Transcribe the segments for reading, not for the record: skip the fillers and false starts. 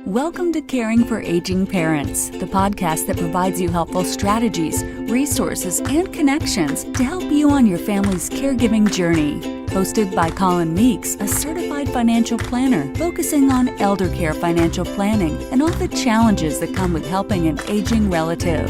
Welcome to Caring for Aging Parents, the podcast that provides you helpful strategies, resources, and connections to help you on your family's caregiving journey. Hosted by Colin Meeks, a certified financial planner focusing on elder care financial planning and all the challenges that come with helping an aging relative.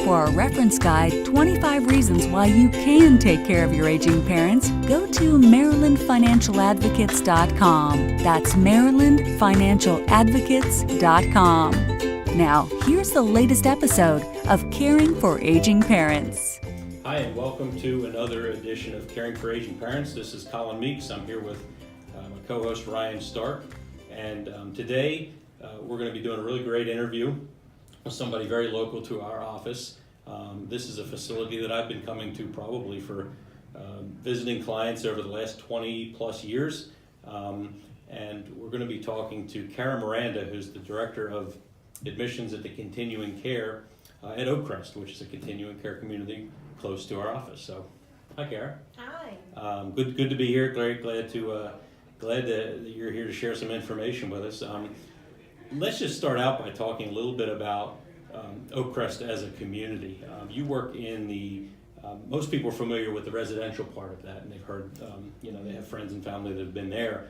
For our reference guide, 25 Reasons Why You Can Take Care of Your Aging Parents, go to MarylandFinancialAdvocates.com. That's MarylandFinancialAdvocates.com. Now, here's the latest episode of Caring for Aging Parents. Hi, and welcome to another edition of Caring for Aging Parents. This is Colin Meeks. I'm here with my co-host Ryan Stark, and today we're going to be doing a really great interview with somebody very local to our office. This is a facility that I've been coming to probably for visiting clients over the last 20 plus years. And we're going to be talking to Cara Miranda, who's the Director of Admissions at the Continuing Care at Crest, which is a continuing care community close to our office. So, hi, Cara. Hi. Good to be here. Glad that you're here to share some information with us. Let's just start out by talking a little bit about Oak Crest as a community. You work in the, most people are familiar with the residential part of that, and they've heard, they have friends and family that have been there.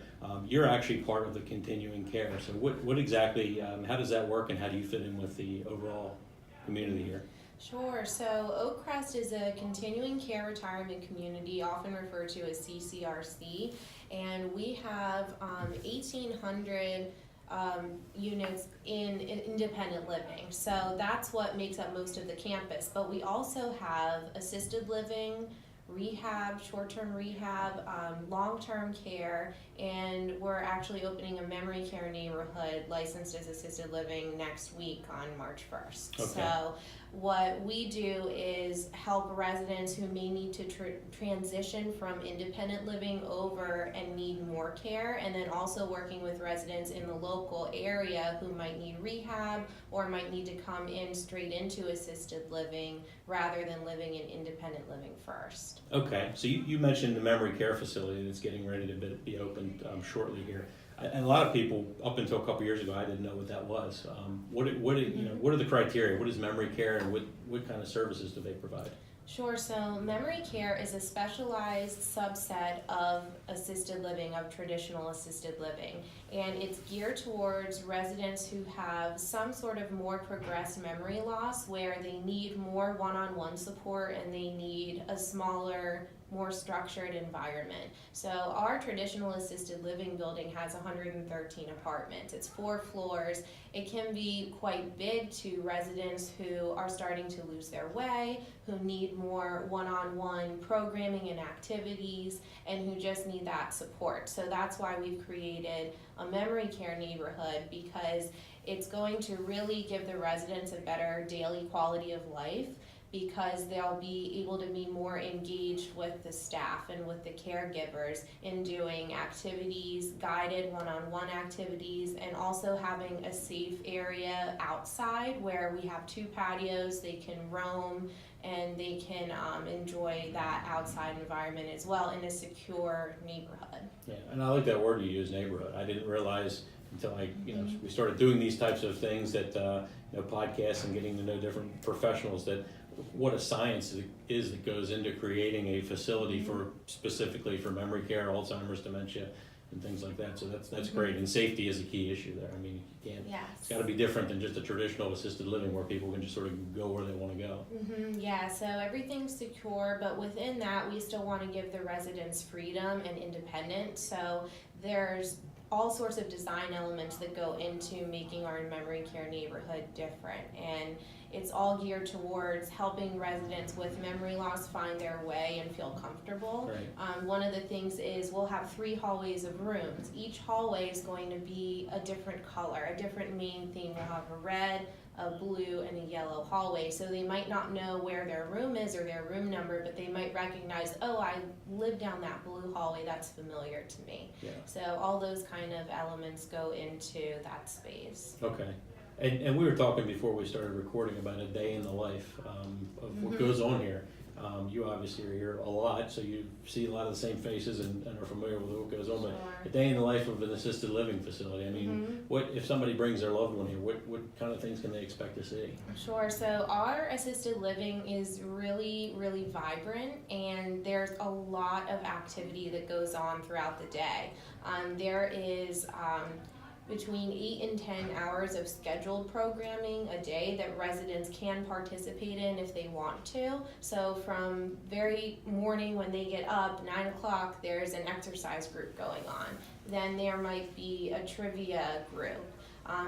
You're actually part of the continuing care. So what exactly, how does that work, and how do you fit in with the overall community here? Sure. So Oak Crest is a continuing care retirement community, often referred to as CCRC, and we have 1,800 units in independent living. So that's what makes up most of the campus. But we also have assisted living, rehab, short-term rehab, long-term care, and we're actually opening a memory care neighborhood licensed as assisted living next week on March 1st. Okay. So what we do is help residents who may need to transition from independent living over and need more care, and then also working with residents in the local area who might need rehab or might need to come in straight into assisted living rather than living in independent living first. Okay, so you mentioned the memory care facility that's getting ready to be opened shortly here. And a lot of people, up until a couple years ago, I didn't know what that was. What are the criteria? What is memory care, and what kind of services do they provide? Sure. So memory care is a specialized subset of assisted living, of traditional assisted living, and it's geared towards residents who have some sort of more progressed memory loss, where they need more one-on-one support and they need a smaller, more structured environment. So our traditional assisted living building has 113 apartments. It's 4 floors. It can be quite big to residents who are starting to lose their way, who need more one-on-one programming and activities, and who just need that support. So that's why we've created a memory care neighborhood, because it's going to really give the residents a better daily quality of life, because they'll be able to be more engaged with the staff and with the caregivers in doing activities, guided one-on-one activities, and also having a safe area outside where we have 2 patios. They can roam and they can enjoy that outside environment as well in a secure neighborhood. Yeah, and I like that word you use, neighborhood. I didn't realize until we started doing these types of things, that podcasts and getting to know different professionals, that what a science it is that goes into creating a facility for specifically for memory care, Alzheimer's, dementia, and things like that. So that's great, and safety is a key issue there. I mean, you can't. Yes. It's got to be different than just a traditional assisted living where people can just sort of go where they want to go. Yeah, so everything's secure, but within that, we still want to give the residents freedom and independence. So there's all sorts of design elements that go into making our memory care neighborhood different, and it's all geared towards helping residents with memory loss find their way and feel comfortable. Right. One of the things is we'll have 3 hallways of rooms. Each hallway is going to be a different color, a different main theme. We'll have a red, a blue, and a yellow hallway. So they might not know where their room is or their room number, but they might recognize, oh, I live down that blue hallway, that's familiar to me. Yeah. So all those kind of elements go into that space. Okay. And we were talking before we started recording about a day in the life of what goes on here. You obviously are here a lot, so you see a lot of the same faces and are familiar with what goes on. Sure. But a day in the life of an assisted living facility, I mean, what if somebody brings their loved one here, what kind of things can they expect to see? Sure. So our assisted living is really, really vibrant, and there's a lot of activity that goes on throughout the day. There is between 8 and 10 hours of scheduled programming a day that residents can participate in if they want to. So from very morning when they get up, 9 o'clock, there's an exercise group going on. Then there might be a trivia group.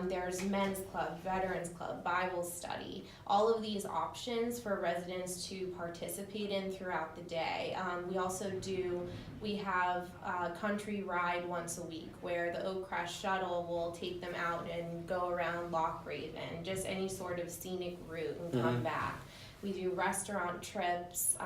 There's men's club, veterans club, Bible study, all of these options for residents to participate in throughout the day. We have a country ride once a week where the Oak Crest shuttle will take them out and go around Loch Raven, just any sort of scenic route and come back. We do restaurant trips.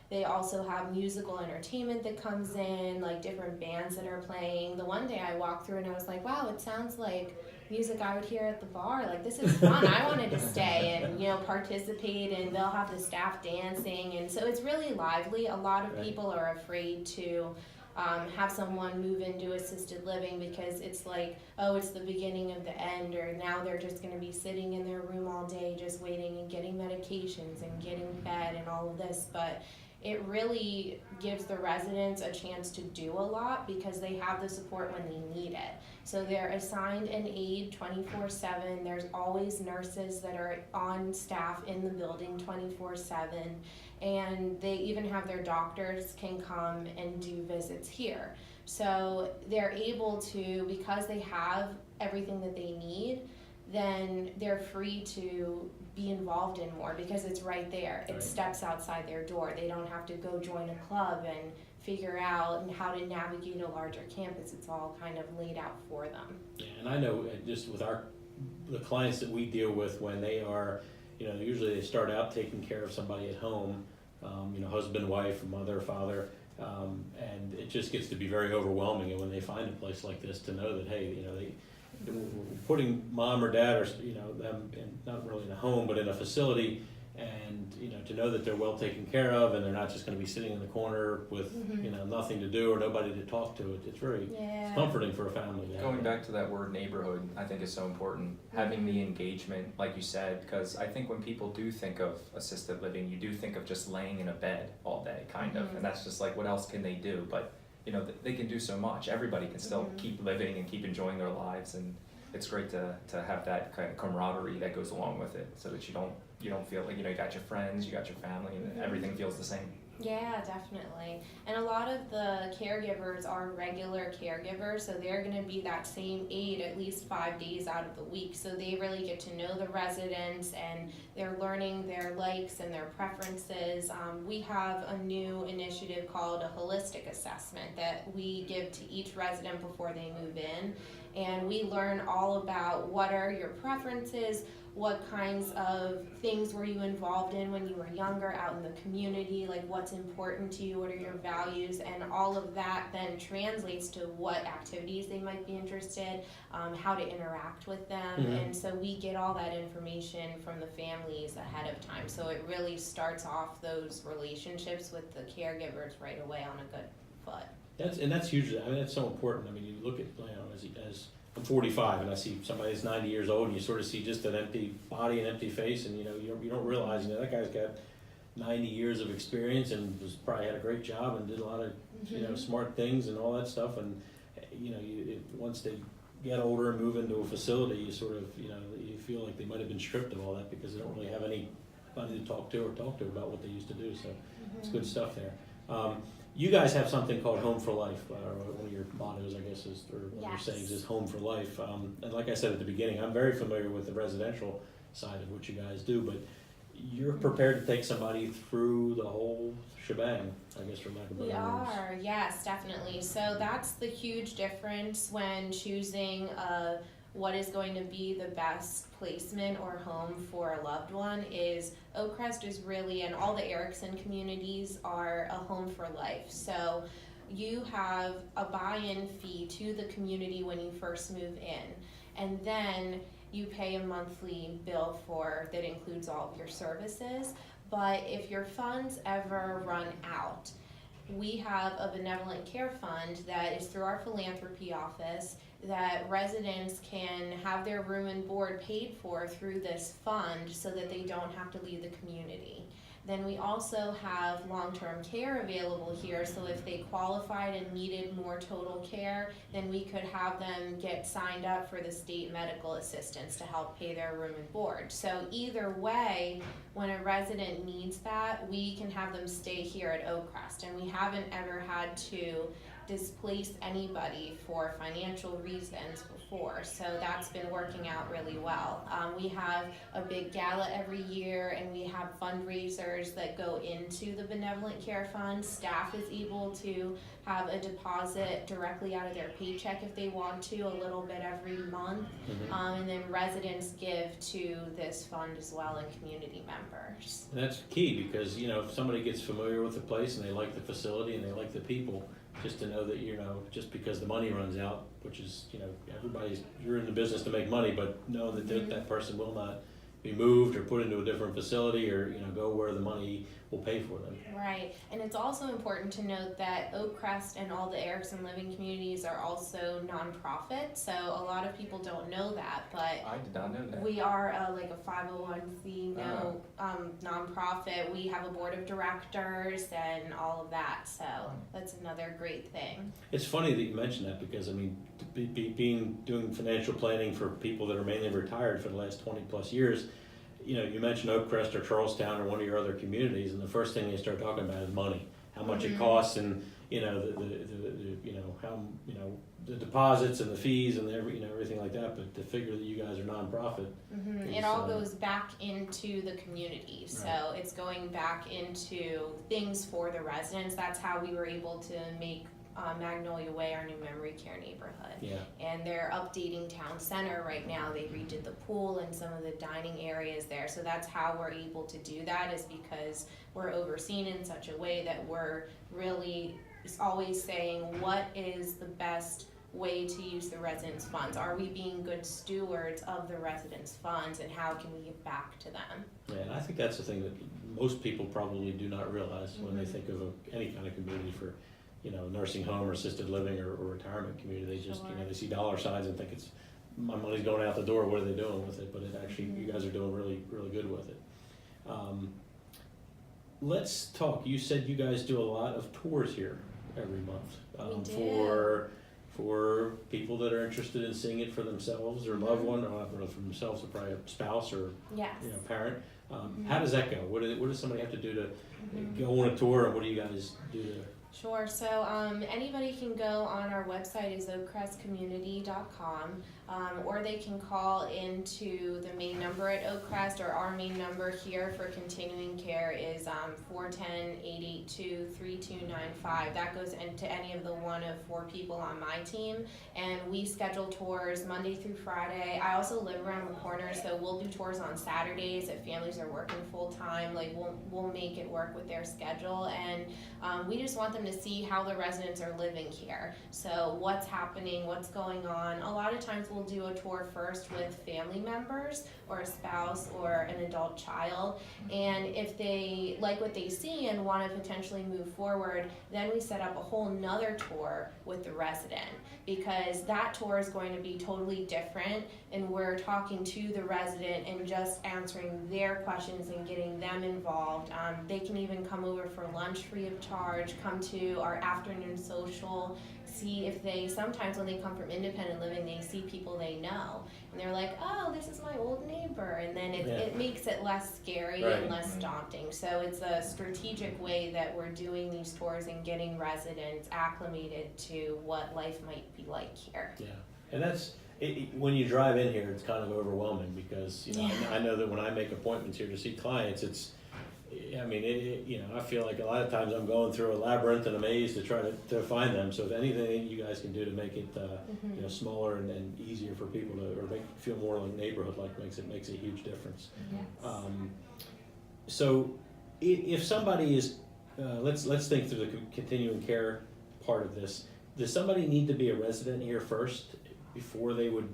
They also have musical entertainment that comes in, like different bands that are playing. The one day I walked through and I was like, wow, it sounds like music I would hear at the bar. Like, this is fun. I wanted to stay and, participate, and they'll have the staff dancing. And so it's really lively. A lot of people are afraid to have someone move into assisted living because it's like, oh, it's the beginning of the end, or now they're just going to be sitting in their room all day just waiting and getting medications and getting fed and all of this. But it really gives the residents a chance to do a lot because they have the support when they need it. So they're assigned an aide 24/7. There's always nurses that are on staff in the building 24/7. And they even have their doctors can come and do visits here. So they're able to, because they have everything that they need, then they're free to be involved in more because it's right there. It steps outside their door. They don't have to go join a club and figure out and how to navigate a larger campus. It's all kind of laid out for them. Yeah, and I know just with the clients that we deal with, when they are, usually they start out taking care of somebody at home, husband, wife, mother, father, and it just gets to be very overwhelming. And when they find a place like this, to know that, hey, we're putting mom or dad or them in, not really in a home but in a facility, and to know that they're well taken care of and they're not just going to be sitting in the corner with nothing to do or nobody to talk to. It's very it's comforting for a family to have Going that. back to that word neighborhood, I think is so important. Having the engagement, like you said, because I think when people do think of assisted living, you do think of just laying in a bed all day, kind of, and that's just like, what else can they do? But they can do so much. Everybody can still keep living and keep enjoying their lives, and it's great to have that kind of camaraderie that goes along with it, so that you don't feel like you got your friends, you got your family, and everything feels the same. Yeah, definitely. And a lot of the caregivers are regular caregivers, so they're going to be that same aide at least 5 days out of the week. So they really get to know the residents, and they're learning their likes and their preferences. We have a new initiative called a holistic assessment that we give to each resident before they move in. And we learn all about what are your preferences, what kinds of things were you involved in when you were younger out in the community, like what's important to you, what are your values, and all of that then translates to what activities they might be interested, how to interact with them, and so we get all that information from the families ahead of time. So it really starts off those relationships with the caregivers right away on a good foot. That's hugely, that's so important. I mean, you look at, as I'm 45 and I see somebody that's 90 years old, and you sort of see just an empty body and empty face, and you don't realize that guy's got 90 years of experience and probably had a great job and did a lot of smart things and all that stuff. And once they get older and move into a facility, you sort of you feel like they might have been stripped of all that because they don't really have anybody to talk to about what they used to do. So it's good stuff there. You guys have something called Home for Life, one of your mottos, I guess, or one of your sayings is Home for Life. And like I said at the beginning, I'm very familiar with the residential side of what you guys do, but you're prepared to take somebody through the whole shebang, I guess, for lack of better words. We are, yes, definitely. So that's the huge difference when choosing what is going to be the best placement or home for a loved one. Is Oak Crest is really, and all the Erickson communities are a home for life. So you have a buy-in fee to the community when you first move in, and then you pay a monthly bill that includes all of your services. But if your funds ever run out, we have a benevolent care fund that is through our philanthropy office that residents can have their room and board paid for through this fund so that they don't have to leave the community. Then we also have long-term care available here, so if they qualified and needed more total care, then we could have them get signed up for the state medical assistance to help pay their room and board. So either way, when a resident needs that, we can have them stay here at Oak Crest, and we haven't ever had to displace anybody for financial reasons before, so that's been working out really well. We have a big gala every year, and we have fundraisers that go into the benevolent care fund. Staff is able to have a deposit directly out of their paycheck if they want to, a little bit every month. And then residents give to this fund as well, and community members. And that's key, because if somebody gets familiar with the place and they like the facility and they like the people, just to know that just because the money runs out, which is you're in the business to make money, but know that that person will not be moved or put into a different facility, or go where the money will pay for them. Right, and it's also important to note that Oak Crest and all the Erickson Living communities are also nonprofit, so a lot of people don't know that, but I did not know that. we are like a 501c nonprofit. We have a board of directors and all of that, so that's another great thing. It's funny that you mentioned that, because doing financial planning for people that are mainly retired for the last 20 plus years, you mentioned Oak Crest or Charlestown or one of your other communities, and the first thing they start talking about is money, how much it costs, and the deposits and the fees and everything like that. But to figure that you guys are nonprofit, it all goes back into the community, so it's going back into things for the residents. That's how we were able to make Magnolia Way our new memory care neighborhood. Yeah. And they're updating town center right now. They redid the pool and some of the dining areas there. So that's how we're able to do that, is because we're overseen in such a way that we're really always saying, what is the best way to use the residents' funds? Are we being good stewards of the residents' funds, and how can we give back to them? Yeah, and I think that's the thing that most people probably do not realize when they think of any kind of community for nursing home or assisted living or retirement community. They just, they see dollar signs and think it's, my money's going out the door, what are they doing with it? But it actually, you guys are doing really, really good with it. Let's talk, you said you guys do a lot of tours here every month for people that are interested in seeing it for themselves or loved one, or not for themselves, or probably a spouse or parent. How does that go? What does somebody have to do to go on a tour, and what do you guys do to? Sure, so anybody can go on our website, is oakcrestcommunity.com, or they can call into the main number at Oak Crest, or our main number here for continuing care is 410-882-3295. That goes into any of the one of 4 people on my team, and we schedule tours Monday through Friday. I also live around the corner, so we'll do tours on Saturdays if families are working full time. Like we'll make it work with their schedule, and we just want them to see how the residents are living here. So what's happening, what's going on. A lot of times we'll do a tour first with family members or a spouse or an adult child, and if they like what they see and want to potentially move forward, then we set up a whole nother tour with the resident, because that tour is going to be totally different, and we're talking to the resident and just answering their questions and getting them involved. They can even come over for lunch free of charge, come to our afternoon social, see if sometimes when they come from independent living, they see people they know, and they're like, oh, this is my old neighbor, and then it makes it less scary and less daunting. So it's a strategic way that we're doing these tours and getting residents acclimated to what life might be like here. Yeah, and that's, when you drive in here, it's kind of overwhelming, because I know that when I make appointments here to see clients, I feel like a lot of times I'm going through a labyrinth and a maze to try to find them. So if anything you guys can do to make it smaller and easier for people to, or make it feel more like neighborhood-like, makes a huge difference. Yes. So if somebody is, let's think through the continuing care part of this. Does somebody need to be a resident here first before they would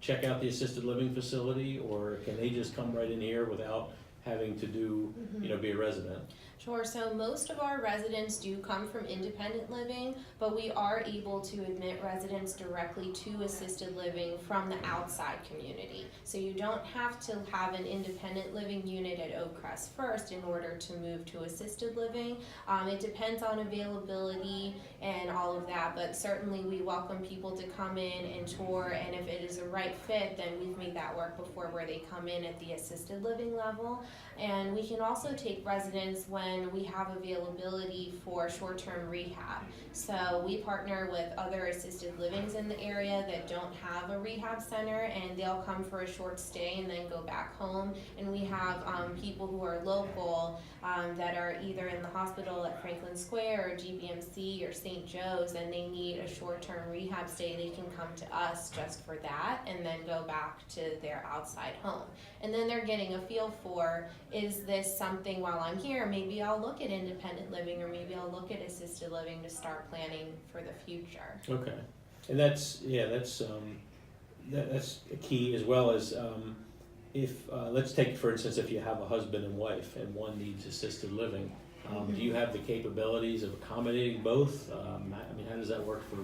check out the assisted living facility, or can they just come right in here without having to do, be a resident? Sure, so most of our residents do come from independent living, but we are able to admit residents directly to assisted living from the outside community. So you don't have to have an independent living unit at Oak Crest first in order to move to assisted living. It depends on availability and all of that, but certainly we welcome people to come in and tour, and if it is a right fit, then we've made that work before where they come in at the assisted living level. And we can also take residents when we have availability for short-term rehab. So we partner with other assisted livings in the area that don't have a rehab center, and they'll come for a short stay and then go back home. And we have people who are local that are either in the hospital at Franklin Square or GBMC or St. Joe's, and they need a short-term rehab stay. They can come to us just for that and then go back to their outside home. And then they're getting a feel for, is this something while I'm here, maybe I'll look at independent living, or maybe I'll look at assisted living to start planning for the future. Okay, and that's a key, as well as if let's take for instance, if you have a husband and wife and one needs assisted living, do you have the capabilities of accommodating both? I mean, how does that work for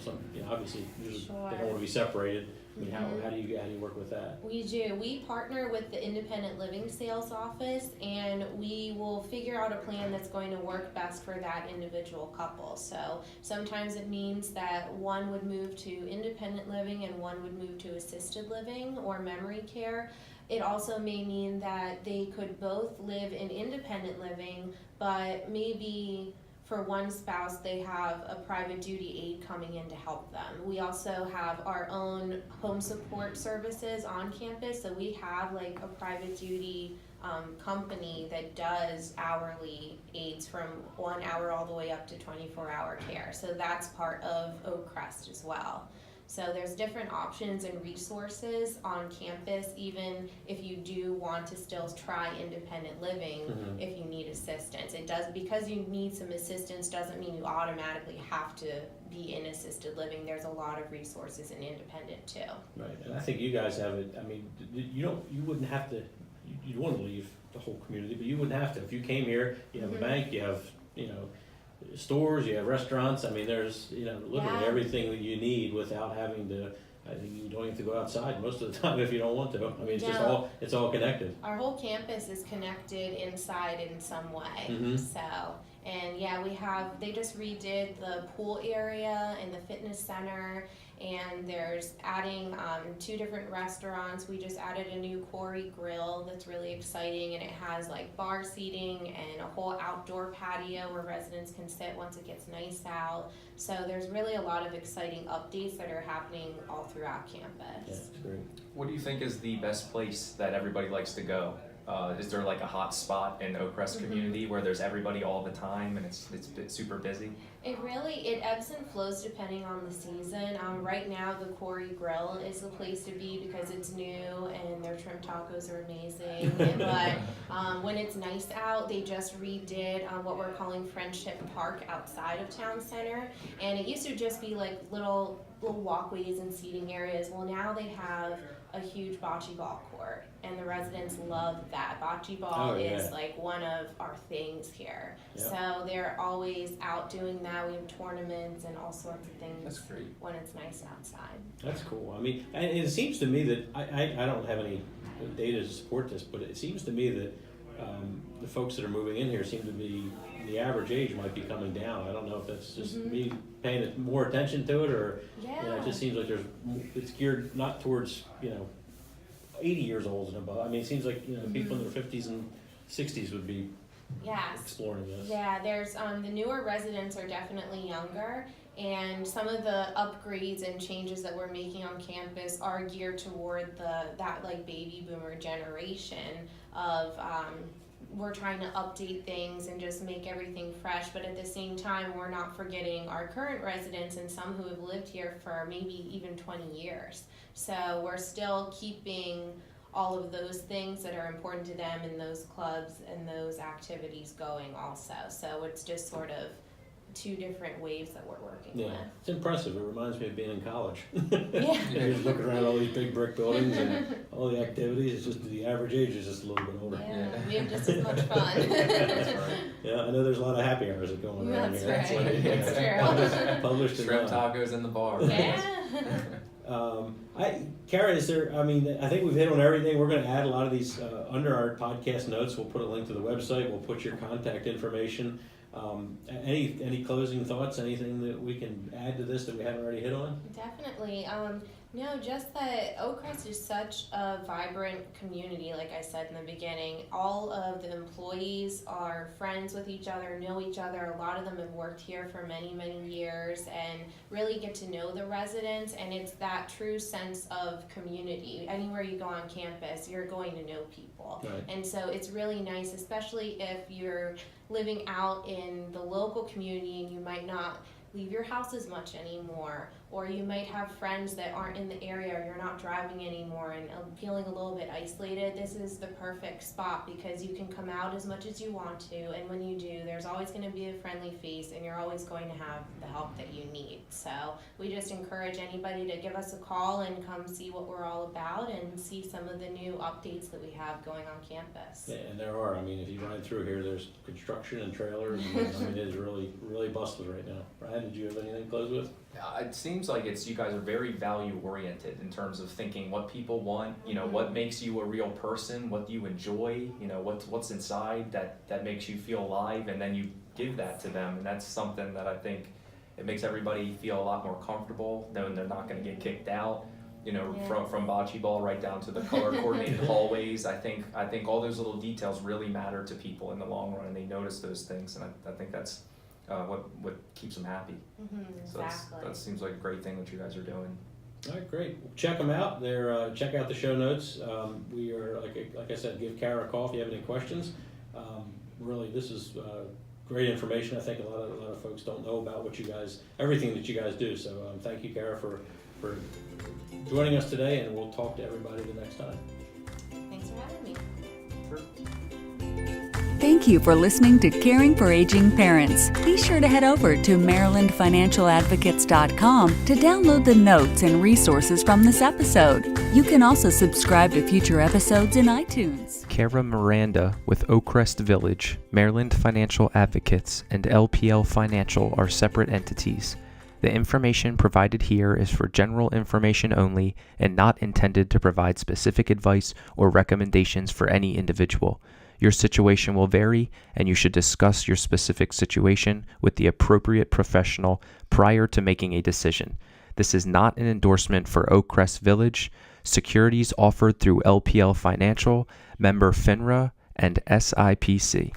some obviously usually Sure. they don't want to be separated. I mean, how do you work with that? We do. We partner with the independent living sales office, and we will figure out a plan that's going to work best for that individual couple. So sometimes it means that one would move to independent living and one would move to assisted living or memory care. It also may mean that they could both live in independent living, but maybe for one spouse, they have a private duty aide coming in to help them. We also have our own home support services on campus, so we have like a private duty company that does hourly aides from 1 hour all the way up to 24-hour care. So that's part of Oak Crest as well. So there's different options and resources on campus, even if you do want to still try independent living. If you need assistance. It does, because you need some assistance doesn't mean you automatically have to be in assisted living. There's a lot of resources in independent too. Right, and I think you guys have it. I mean, you wouldn't have to. You'd want to leave the whole community, but you wouldn't have to. If you came here, you have a bank, you have stores, you have restaurants. I mean, there's literally everything that you need without having to. I think you don't have to go outside most of the time if you don't want to. I mean, it's all connected. Our whole campus is connected inside in some way. So, and they just redid the pool area and the fitness center, and there's adding 2 different restaurants. We just added a new Quarry Grill that's really exciting, and it has like bar seating and a whole outdoor patio where residents can sit once it gets nice out. So there's really a lot of exciting updates that are happening all throughout campus. Yeah, that's great. What do you think is the best place that everybody likes to go? Is there like a hot spot in the Oak Crest community where there's everybody all the time and it's super busy? It ebbs and flows depending on the season. Right now the Quarry Grill is the place to be because it's new and their shrimp tacos are amazing. But when it's nice out, they just redid what we're calling Friendship Park outside of Town Center, and it used to just be like little walkways and seating areas. Well, now they have a huge bocce ball court, and the residents love that. Bocce ball is like one of our things here. Yep. So they're always out doing that. We have tournaments and all sorts of things. That's great. When it's nice outside. That's cool. I mean, and it seems to me that I don't have any data to support this, but it seems to me that the folks that are moving in here seem to be, the average age might be coming down. I don't know if that's just me paying more attention to it, or it just seems like it's geared not towards 80 years old and above. I mean, it seems like people in their 50s and 60s would be exploring this. Yeah, there's the newer residents are definitely younger, and some of the upgrades and changes that we're making on campus are geared toward that like baby boomer generation of we're trying to update things and just make everything fresh, but at the same time we're not forgetting our current residents and some who have lived here for maybe even 20 years. So we're still keeping all of those things that are important to them in those clubs and those activities going also. So it's just sort of two different waves that we're working Yeah, with. it's impressive. It reminds me of being in college. Yeah. You're just looking around all these big brick buildings and all the activities. It's just the average age is just a little bit older. Yeah, we have just as much fun. That's right. Yeah, I know there's a lot of happy hours that go on around That's here. right. Yeah, That's true. Published in Shrimp tacos in the bar. Yeah. Cara, is there, I mean, I think we've hit on everything. We're going to add a lot of these under our podcast notes. We'll put a link to the website. We'll put your contact information. Any closing thoughts? Anything that we can add to this that we haven't already hit on? Definitely. No, just that Crest is such a vibrant community, like I said in the beginning. All of the employees are friends with each other, know each other. A lot of them have worked here for many, many years and really get to know the residents, and it's that true sense of community. Anywhere you go on campus, you're going to know people. Right. And so it's really nice, especially if you're living out in the local community and you might not leave your house as much anymore, or you might have friends that aren't in the area, or you're not driving anymore and feeling a little bit isolated. This is the perfect spot because you can come out as much as you want to, and when you do, there's always going to be a friendly face and you're always going to have the help that you need. So we just encourage anybody to give us a call and come see what we're all about and see some of the new updates that we have going on campus. Yeah, and there are. I mean, if you ride through here, there's construction and trailers. And, I mean, it is really, really bustling right now. Brian, did you have anything to close with? It seems like you guys are very value oriented in terms of thinking what people want, what makes you a real person, what do you enjoy, what's inside that makes you feel alive, and then you give that to them. And that's something that I think it makes everybody feel a lot more comfortable, knowing they're not going to get kicked out, from bocce ball right down to the color coordinated hallways. I think all those little details really matter to people in the long run, and they notice those things, and I think that's what keeps them happy. So Exactly. that seems like a great thing what you guys are doing. All right, great. Check them out. Check out the show notes. We are, like I said, give Cara a call if you have any questions. Really, this is great information. I think a lot of folks don't know about everything that you guys do. So thank you, Cara, for joining us today, and we'll talk to everybody the next time. Thanks for having me. Sure. Thank you for listening to Caring for Aging Parents. Be sure to head over to MarylandFinancialAdvocates.com to download the notes and resources from this episode. You can also subscribe to future episodes in iTunes. Cara Miranda with Crest Village, Maryland Financial Advocates, and LPL Financial are separate entities. The information provided here is for general information only and not intended to provide specific advice or recommendations for any individual. Your situation will vary, and you should discuss your specific situation with the appropriate professional prior to making a decision. This is not an endorsement for Crest Village. Securities offered through LPL Financial, member FINRA, and SIPC.